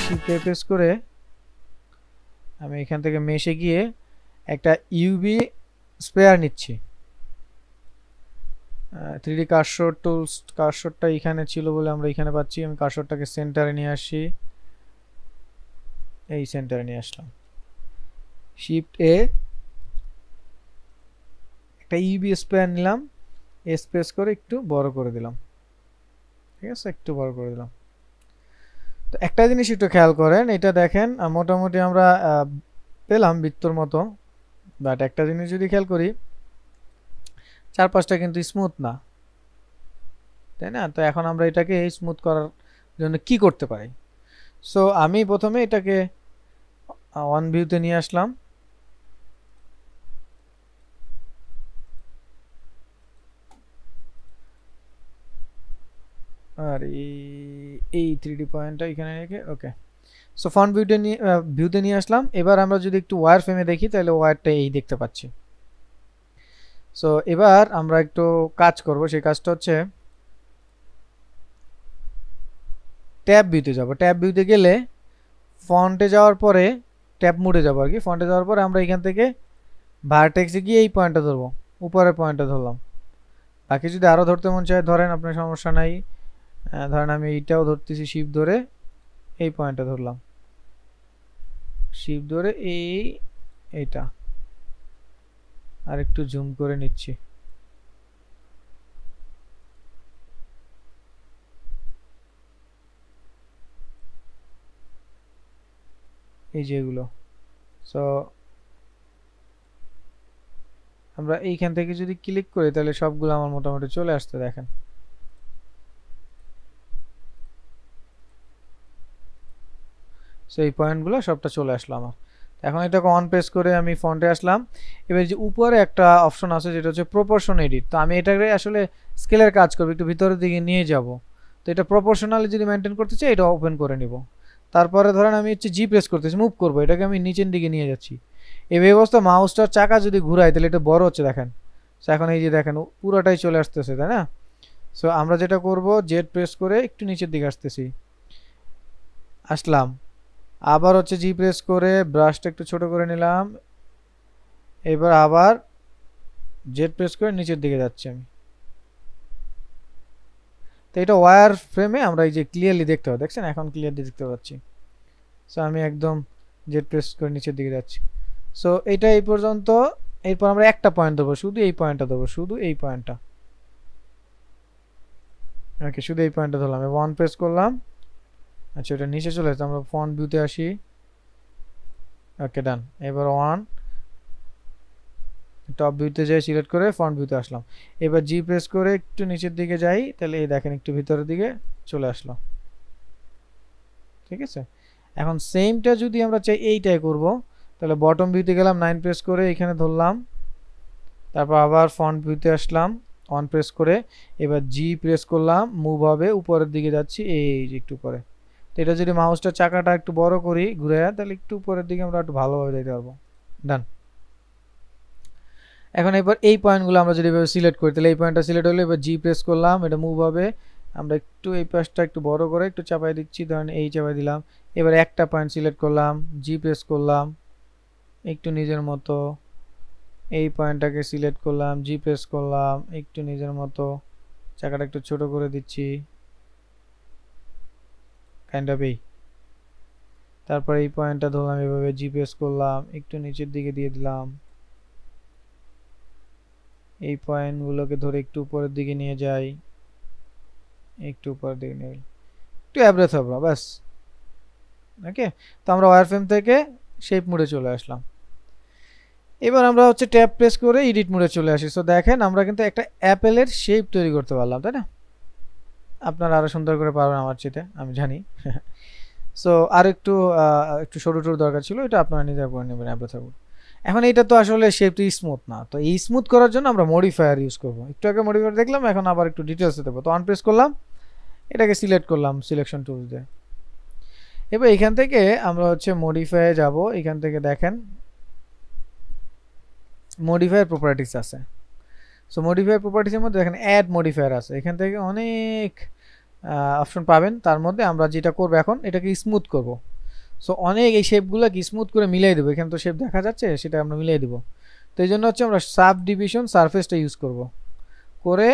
Shift এ press করে আমি এখান থেকে মেশে গিয়ে একটা ইউভি স্পেয়ার নিচ্ছি। 3D কার্সর টুলস, কার্সরটা এখানে ছিল বলে আমরা এখানে পাচ্ছি। আমি কার্সরটাকে সেন্টারে নিয়ে আসি, এই সেন্টারে নিয়ে আসলাম। শিফট এ একটা ইউভি স্পেয়ার নিলাম, স্পেস করে একটু বড় করে দিলাম। ঠিক আছে, একটু বড় করে দিলাম। তো একটা জিনিস একটু খেয়াল করেন, এটা দেখেন মোটামুটি আমরা পেলাম বৃত্তর মতো, বাট একটা জিনিস যদি খেয়াল করি চারপাশটা কিন্তু স্মুথ না, তাই না? তো এখন আমরা এটাকে স্মুথ করার জন্য কি করতে পারি? সো আমি প্রথমে এটাকে ওয়ান ভিউতে নিয়ে আসলাম। আর এই 3D পয়েন্টটা এখানে রেখে ওকে। সো ফ্রন্ট ভিউতে নিয়ে আসলাম। এবার আমরা যদি একটু ওয়্যার ফ্রেমে দেখি তাহলে ওয়্যারটা এই দেখতে পাচ্ছি। সো এবার আমরা একটু কাজ করব, সেই কাজটা হচ্ছে ট্যাব ভিউতে যাব। ট্যাব ভিউতে গেলে ফন্টে যাওয়ার পরে ট্যাব মোডে যাব আর কি। ফন্টে যাওয়ার পরে আমরা এখান থেকে ভার্টেক্সে গিয়ে এই পয়েন্টটা ধরবো, উপরের পয়েন্টটা ধরলাম। বাকি যদি আরও ধরতে মন চায় ধরেন, আপনার সমস্যা নাই। ধরেন আমি এইটাও ধরতেছি, শিফট ধরে এই পয়েন্টটা ধরলাম, শিফট ধরে এইটা আর একটু জুম করে নিচ্ছি। এই যেগুলো, সো আমরা এইখান থেকে যদি ক্লিক করি তাহলে সবগুলো আমার মোটামুটি চলে আসতে দেখেন। সো এই পয়েন্টগুলো সবটা চলে আসলো আমার। এখন এটাকে অন প্রেস করে আমি ফন্টে আসলাম। এবার যে উপরে একটা অপশন আছে যেটা হচ্ছে প্রপোর্শন এডিট, তো আমি এটাকে আসলে স্কেলের কাজ করব, একটু ভিতরের দিকে নিয়ে যাব। তো এটা প্রপোর্শনালি যদি মেনটেন করতে চাই এটা ওপেন করে নিব। তারপরে ধরেন আমি হচ্ছে জি প্রেস করতেছি, মুভ করব, এটাকে আমি নিচের দিকে নিয়ে যাচ্ছি। এই ব্যবস্থা মাউসটার চাকা যদি ঘুরাই তাহলে এটা বড় হচ্ছে দেখেন। সো এখন এই যে দেখেন পুরোটাই চলে আসতেছে, তাই না? সো আমরা যেটা করব জেড প্রেস করে একটু নিচের দিকে আসতেছি, আসলাম। আবার হচ্ছে জি প্রেস করে ব্রাশটা একটু ছোট করে নিলাম। এবার আবার জেড প্রেস করে নিচের দিকে যাচ্ছি আমি। তো এটা ওয়্যার ফ্রেমে আমরা এই যে ক্লিয়ারলি দেখতে পাবো, দেখছেন এখন ক্লিয়ারলি দেখতে পাচ্ছি। সো আমি একদম জেড প্রেস করে নিচের দিকে যাচ্ছি। সো এটা এই পর্যন্ত। এরপর আমরা একটা পয়েন্ট দেবো, শুধু এই পয়েন্টটা দেবো, শুধু এই পয়েন্টটা। ওকে, শুধু এই পয়েন্টটা ধরলাম, এবার অন প্রেস করলাম। আচ্ছা, এটা নিচে চলে আসছে, আমরা ফন্ট ভিউতে আসি। ওকে, ডান। এবার ওয়ান টপ ভিউতে যাই, সিলেক্ট করে ফন্ট ভিউতে আসলাম। এবার জি প্রেস করে একটু নিচের দিকে যাই, তাহলে এই দেখেন একটু ভিতরের দিকে চলে আসলো। ঠিক আছে, এখন সেমটা যদি আমরা চাই এইটাই করব, তাহলে বটম ভিউতে গেলাম, 9 প্রেস করে এখানে ধরলাম। তারপর আবার ফন্ট ভিউতে আসলাম, অন প্রেস করে এবার জি প্রেস করলাম, মুভ হবে, উপরের দিকে যাচ্ছি এই যে একটু পরে। তো এটা যদি মাউসটা চাকাটা একটু বড় করি ঘুরে, তাহলে একটু উপরের দিকে আমরা একটু ভালোভাবে যেতে পারবো। ডান। এখন এবার এই পয়েন্টগুলো আমরা যদি এভাবে সিলেক্ট করি তাহলে এই পয়েন্টটা সিলেক্ট হলো। এবার জি প্রেস করলাম, এটা মুভ হবে। আমরা একটু এই পাশটা একটু বড় করে একটু চাপাই দিচ্ছি, ধরেন এই চাপাই দিলাম। এবার একটা পয়েন্ট সিলেক্ট করলাম, জি প্রেস করলাম একটু নিজের মতো, এই পয়েন্টটাকে সিলেক্ট করলাম, জি প্রেস করলাম একটু নিজের মতো, চাকাটা একটু ছোট করে দিচ্ছি কাইন্ড অফ এই। তারপর এই পয়েন্টটা ধরলাম, এভাবে জি প্রেস করলাম একটু নিচের দিকে দিয়ে দিলাম। এই পয়েন্টগুলোকে ধরে একটু উপরের দিকে নিয়ে যাই, একটু উপরের দিকে নিয়ে একটু অ্যাব্রেথ হবে ব্যাস। ওকে, তো আমরা ওয়্যারফ্রেম থেকে শেপ মোডে চলে আসলাম। এবার আমরা হচ্ছে ট্যাব প্রেস করে এডিট মোডে চলে আসি। সো দেখেন আমরা কিন্তু একটা অ্যাপেলের শেপ তৈরি করতে পারলাম, তাই না? আপনারা আরো সুন্দর করে পারবেন আমার চেয়ে, আমি জানি। সো আর একটু সরু টরু দরকার ছিল, এটা আপনারা নিজে করে নেবেন অ্যাব্রেথ হবে। এখন এটা তো আসলে শেপটি স্মুথ না, তো এই স্মুথ করার জন্য আমরা মডিফায়ার ইউজ করব। একটু আগে মডিফায়ার দেখলাম, এখন আবার একটু ডিটেলসে দেবো। তো অন প্রেস করলাম, এটাকে সিলেক্ট করলাম সিলেকশন টুলস দিয়ে। এবার এখান থেকে আমরা হচ্ছে মডিফায়ারে যাব। এখান থেকে দেখেন মডিফায়ার প্রপার্টিস আছে। সো মডিফায়ার প্রপার্টিজের মধ্যে দেখেন অ্যাড মডিফায়ার আছে, এখান থেকে অনেক অপশন পাবেন। তার মধ্যে আমরা যেটা করব এখন এটাকে স্মুথ করব। সো অনেক এই শেপগুলোকে স্মুথ করে মিলাই দেবো, এখানে তো শেপ দেখা যাচ্ছে সেটা আমরা মিলাই দেবো। তো এই জন্য হচ্ছে আমরা সাব ডিভিশন সারফেসটা ইউজ করব করে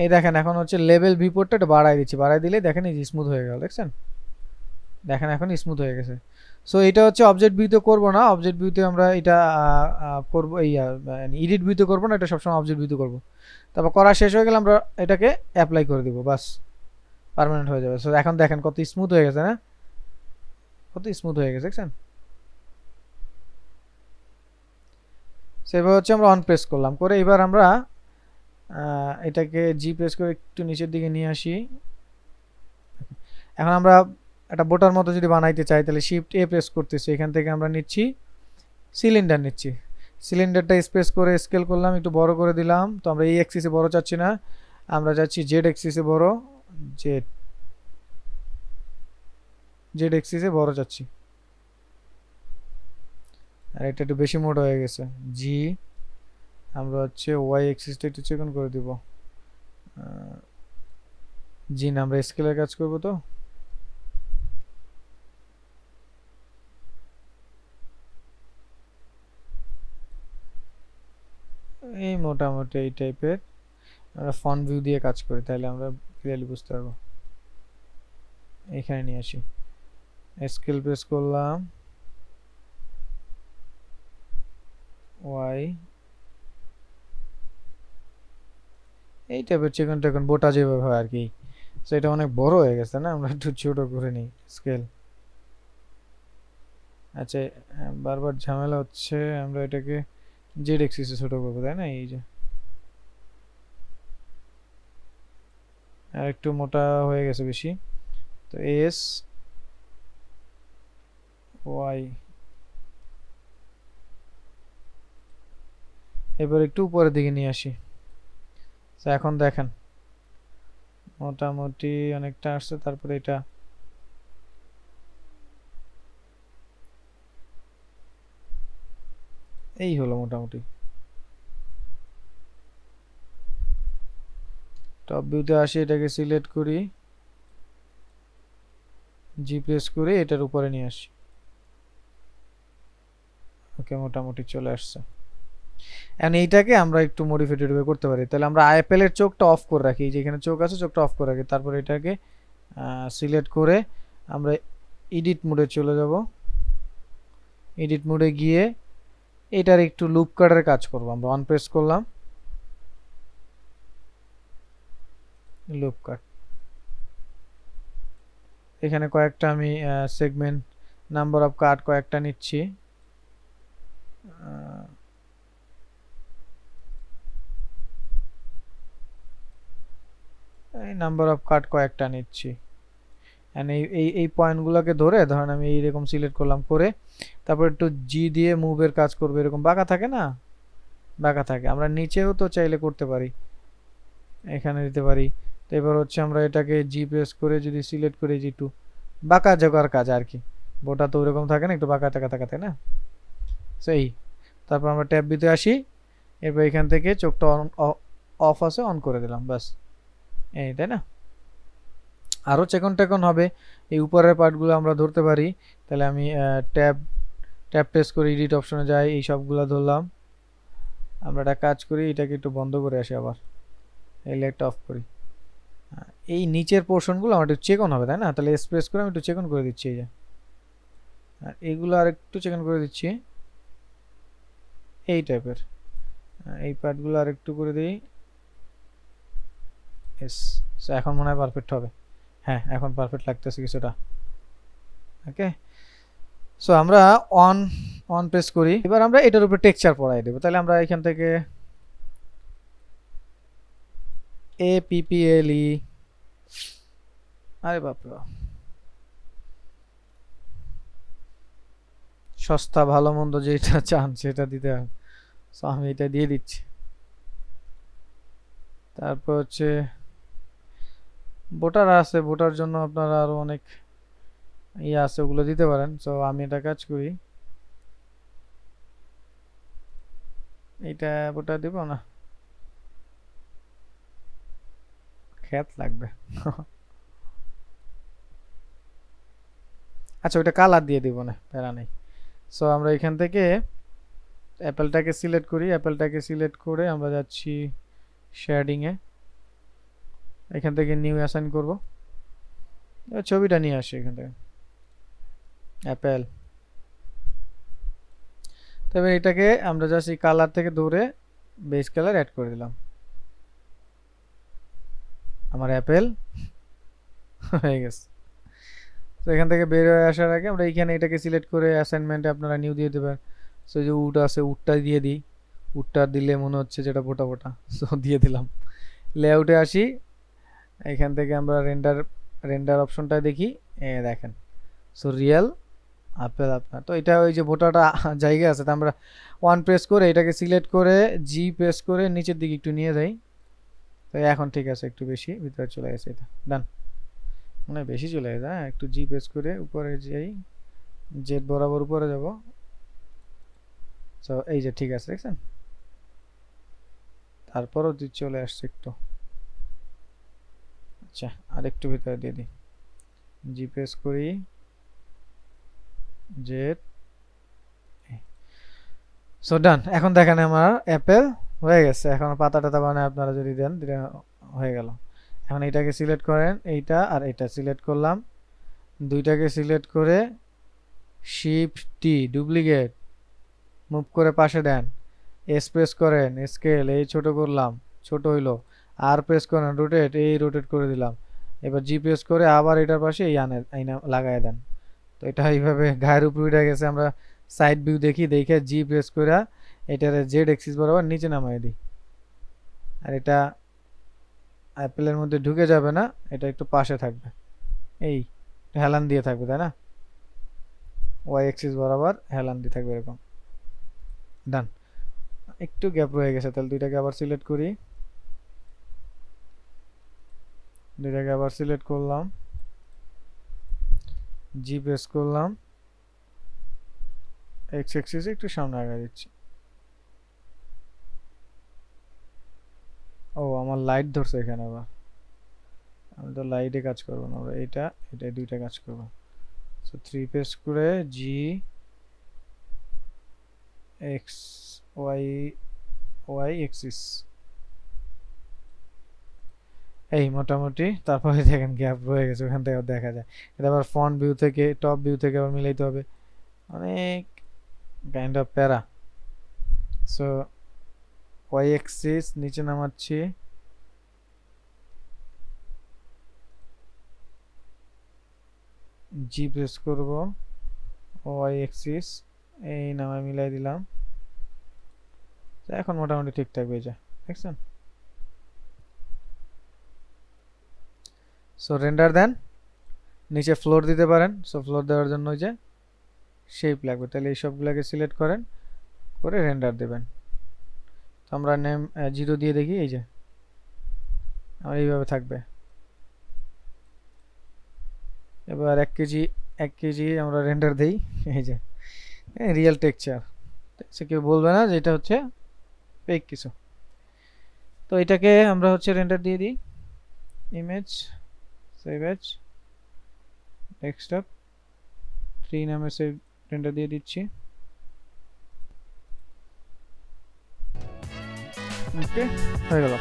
এই দেখেন এখন হচ্ছে লেভেল ভিউপোর্টটা এটা বাড়াই দিচ্ছি, বাড়াই দিলে দেখেন এই স্মুথ হয়ে গেল, দেখছেন দেখেন এখন স্মুথ হয়ে গেছে। সো এটা হচ্ছে অবজেক্ট ভিউতে করব না, অবজেক্ট ভিউতে আমরা এটা করব এই এডিট ভিউতে করব না, এটা সবসময় অবজেক্ট ভিউতে করব। তারপর করা শেষ হয়ে গেলে আমরা এটাকে অ্যাপ্লাই করে দিব, বাস পার্মানেন্ট হয়ে যাবে। সো এখন দেখেন কত স্মুথ হয়ে গেছে না, কত স্মুথ হয়ে গেছে দেখছেন। সেভাবে হচ্ছে আমরা অন প্রেস করলাম, করে এবার আমরা এটাকে জি প্রেস করে একটু নিচের দিকে নিয়ে আসি। এখন আমরা একটা বোটার মতো যদি বানাইতে চাই তাহলে শিফট এ প্রেস করতেছি, এখান থেকে আমরা নিচ্ছি সিলিন্ডার নিচ্ছি, সিলিন্ডারটা স্পেস করে স্কেল করলাম, একটু বড় করে দিলাম। তো আমরা এই অ্যাক্সিসে বড় চাচ্ছি না, আমরা চাচ্ছি জেড অ্যাক্সিসে বড়, জেড অ্যাক্সিসে বড় চাচ্ছি। আর এটা একটু বেশি মোটা হয়ে গেছে, জি আমরা হচ্ছে ওয়াই অ্যাক্সিসটা একটু চিকন করে দিব। জি না, আমরা স্কেলের কাজ করব, তো এই মোটামুটি এই টাইপের আমরা ফন্ট ভিউ দিয়ে কাজ করি, তাহলে আমরা ক্লিয়ারলি বুঝতে পারবো। এখানে নিয়ে আসি, স্কেল প্রেস করলাম, ওয়াই এই টাইপের চিকন টেকন বোটা যেভাবে হয় আর কি। সো এটা অনেক বড় হয়ে গেছে না, আমরা একটু ছোট করে নিই স্কেল। আচ্ছা বারবার ঝামেলা হচ্ছে, আমরা এটাকে জেড এক্সিসে ছোট করবো তাই না, এই যে আর একটু মোটা হয়ে গেছে বেশি। তো এস ওয়াই, এবার একটু উপরের দিকে নিয়ে আসি। তো এখন দেখেন মোটামুটি অনেকটা আসছে। তারপরে এটা এই হলো মোটামুটি। টপ ভিউতে আসি, এটাকে সিলেক্ট করি, জি প্রেস করে এটার উপরে নিয়ে আসি, ওকে মোটামুটি চলে আসছে। এখন এইটাকে আমরা একটু মডিফাইড করতে পারি, তাহলে আমরা অ্যাপেলের চোখটা অফ করে রাখি, যেখানে চোখ আছে চোখটা অফ করে রাখি। তারপরে এটাকে সিলেক্ট করে আমরা এডিট মোডে চলে যাব, এডিট মোডে গিয়ে এটার একটু লুপ কাটের কাজ করব। আমরা অন প্রেস করলাম, লুপ কাট, এখানে কয়েকটা আমি সেগমেন্ট নাম্বার অফ কাট কয়েকটা নিচ্ছি, এই নাম্বার অফ কাট কয়েকটা নিচ্ছি। এই পয়েন্টগুলোকে ধরে ধরেন আমি এইরকম সিলেক্ট করলাম, করে তারপর একটু জি দিয়ে মুভের কাজ করবো। এরকম বাঁকা থাকে না, বাঁকা থাকে, আমরা নিচেও তো চাইলে করতে পারি, এখানে দিতে পারি। তো এবার হচ্ছে আমরা এটাকে জি প্রেস করে যদি সিলেক্ট করে জি টু বাঁকা জোগার কাজ আর কি, বোটা তো ওরকম থাকে না, একটু বাঁকা টাকা থাকে না সেই। তারপর আমরা ট্যাব বিতে আসি, এরপর এখান থেকে চোখটা অফ আছে অন করে দিলাম, বাস এই, তাই না। আরও চেকন টেকন হবে, এই উপরের পার্টগুলো আমরা ধরতে পারি। তাহলে আমি ট্যাব প্রেস করে এডিট অপশনে যাই, এই সবগুলো ধরলাম। আমরা একটা কাজ করি, এটাকে একটু বন্ধ করে আসি, আবার এই লাইটটা অফ করি। এই নিচের পোর্শনগুলো আমার একটু চেকন হবে, তাই না। তাহলে প্রেস করে আমি একটু চেকন করে দিচ্ছি, এই যে এইগুলো আর একটু চেকন করে দিচ্ছি, এই টাইপের এই পার্টগুলো আর একটু করে দিই। এস, এখন মনে হয় পারফেক্ট হবে। হ্যাঁ এখন পারফেক্ট লাগতেছে কিছুটা, ওকে। সো আমরা অন প্রেস করি, এবার আমরা এটার উপরে টেক্সচার পড়াই দেব। তাহলে আমরা এখান থেকে APPLE, আরে বাপরে, সস্তা ভালো মন্দ যেটা চান সেটা দিতে হবে। সো আমি এটা দিয়ে দিচ্ছি। তারপর হচ্ছে ভোটার আছে, ভোটার জন্য আপনারা আরো অনেক ইয়ে আছে, ওগুলো দিতে পারেন। সো আমি এটা কাজ করি, এটা ভোটার দিব না, ক্ষেত লাগবে আচ্ছা ওটা কালার দিয়ে দিব না প্যারা নেই সো আমরা এখান থেকে অ্যাপেলটাকে সিলেক্ট করি অ্যাপেলটাকে সিলেক্ট করে আমরা যাচ্ছি শেডিং এ এখান থেকে নিউ অ্যাসাইন করব ছবিটা নিয়ে আসি এখান থেকে অ্যাপেল তবে এটাকে আমরা জাস্ট এই কালার থেকে ধরে বেস কালার অ্যাড করে দিলাম আমার অ্যাপেল হয়ে গেছে তো এখান থেকে বের হয়ে আসার আগে আমরা এখানে এটাকে সিলেক্ট করে অ্যাসাইনমেন্টে আপনারা নিউ দিয়ে দেবেন সো যে উড আছে উডটা দিয়ে দিই উডটা দিলে মনে হচ্ছে যেটা ফোটা ফোটা সো দিয়ে দিলাম লেআউটে আসি এখান থেকে আমরা রেন্ডার অপশনটা দেখি দেখেন সো রিয়েল আপেল আপনার তো এটা ওই যে ফোটাটা জায়গা আছে তো আমরা ওয়ান প্রেস করে এটাকে সিলেক্ট করে জি প্রেস করে নিচের দিকে একটু নিয়ে যাই তো এখন ঠিক আছে একটু বেশি ভিতরে চলে গেছে এটা ডান মানে বেশি চলে গেছে হ্যাঁ একটু জি প্রেস করে উপরে যাই জেড বরাবর উপরে যাব তো এই যে ঠিক আছে দেখছেন তারপরও চলে আসছে একটু আচ্ছা আর একটু ভিতরে দিয়ে দিই জি প্রেস করি জেড সো ডান এখন দেখেন আমার অ্যাপেল হয়ে গেছে এখন পাতা টাতা বানায় আপনারা যদি দেন দিলে হয়ে গেল এখন এটাকে সিলেক্ট করেন এইটা আর এটা সিলেক্ট করলাম দুইটাকে সিলেক্ট করে শিফট টি ডুপ্লিকেট মুভ করে পাশে দেন এস প্রেস করেন স্কেল এই ছোট করলাম ছোট হইলো আর প্রেস করেন রোটেট এই রোটেট করে দিলাম এবার জি প্রেস করে আবার এটার পাশে এই আইনা লাগায় দেন তো এটা এইভাবে গায়ের উপরে উঠে গেছে আমরা সাইড ভিউ দেখি দেখে জি প্রেস করে এটার জেড এক্সিস বরাবর নিচে নামাই দিই আর এটা অ্যাপেলের মধ্যে ঢুকে যাবে না এটা একটু পাশে থাকবে এই হেলান দিয়ে থাকবে তাই না ওয়াই এক্সিস বরাবর হেলান দিয়ে থাকবে এরকম ডান একটু গ্যাপ রয়ে গেছে তাহলে দুইটাকে আবার সিলেক্ট করি দুইটাকে আবার সিলেক্ট করলাম জি প্রেস করলাম এক্স এক্সিস একটু সামনে আগায় দিচ্ছি ও আমার লাইট ধরছে এখানে আবার আমি তো লাইটে কাজ করবো না আমরা এটা দুইটা কাজ করবো সো 3 প্রেস করে জি এক্স ওয়াই এক্সিস এই মোটামুটি তারপরে দেখেন গ্যাপ রয়ে গেছে ওখান থেকে দেখা যায় এটা আবার ফ্রন্ট ভিউ থেকে টপ ভিউ থেকে আবার মিলাইতে হবে অনেক কাইন্ড অফ প্যারা সো ওয়াই এক্সিস নিচে নামাচ্ছি জি প্রেস করব ওয়াই এক্সিস এই নামে মিলাই দিলাম এখন মোটামুটি ঠিকঠাক হয়ে যায় দেখছেন সো রেন্ডার দেন নিচে ফ্লোর দিতে পারেন সো ফ্লোর দেওয়ার জন্য ওই যে শেপ লাগবে তাহলে এই সবগুলোকে সিলেক্ট করেন করে রেন্ডার দেবেন তো আমরা নেম 0 দিয়ে দেখি এই যে আমার এইভাবে থাকবে এবার 1 কেজি আমরা রেন্ডার দেই এই যে রিয়েল টেক্সচার সে কেউ বলবে না যে এটা হচ্ছে ফেক কিছু তো এটাকে আমরা হচ্ছে রেন্ডার দিয়ে দিই ইমেজ সেভ এজ ডেস্কটপ 3 নামে সেভ রেন্ডার দিয়ে দিচ্ছি ওকে হয়ে গেল